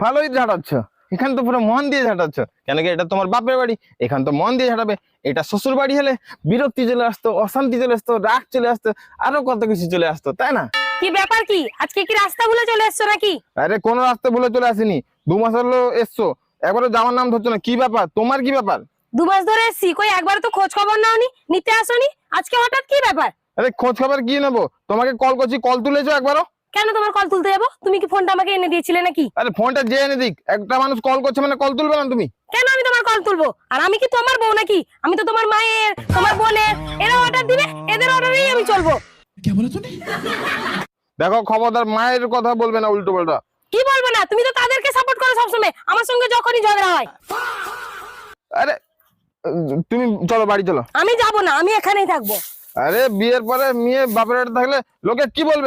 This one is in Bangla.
ভালোই ঝাড়াচ্ছ, এখান তো পুরো মন দিয়ে ঝাড়াচ্ছ। কেন কি এটা তোমার বাপের বাড়ি, এখান তো মন দিয়ে ঝাড়াবে। এটা শ্বশুর বাড়ি হলে বিরক্তি চলে আসতো, অশান্তি চলে আসতো, রাগ চলে আসতো, আরো কত কিছু চলে আসতো, তাই না? কি ব্যাপার, কি আজকে কি রাস্তা ভুলে চলে এসছো নাকি? আরে কোন রাস্তা ভুলে চলে আসিনি, 2 মাস হলো এসছো, একবারও যাওয়ার নাম ধরছো না। কি ব্যাপার, তোমার কি ব্যাপার? 2 মাস ধরে এসছি, কই একবার তো খোঁজ খবর নাওনি, নিতে আসোনি, আজকে হঠাৎ কি ব্যাপার? আরে খোঁজ খবর কি নেবো, তোমাকে কল করছি, কল তুলেছো একবারও? কেন তোমার কল তুলতে যাবো? তুমি কি ফোনটা আমাকে এনে দিয়েছিলে নাকি? আরে ফোনটা যে এনে দিক, একটা মানুষ কল করছে মানে কল তুলবে না তুমি? কেন আমি তোমার কল তুলবো? আর আমি কি তোমার বউ নাকি? আমি তো তোমার মায়ের, তোমার বোনের, এরা অর্ডার দিবে, এদের অর্ডারেই আমি চলবো। দেখো খবরদার মায়ের কথা বলবে না উল্টো পাল্টা। কি বলবো না? তুমি তো তাদেরকে সাপোর্ট করো সবসময়, আমার সঙ্গে যখনই ঝগড়া হয়। আরে তুমি চলো বাড়ি চলো। আমি যাব না, আমি এখানেই থাকবো। আরে বিয়ের পরে মেয়ে বাপের বাড়িতে থাকলে লোকে কি বলবে?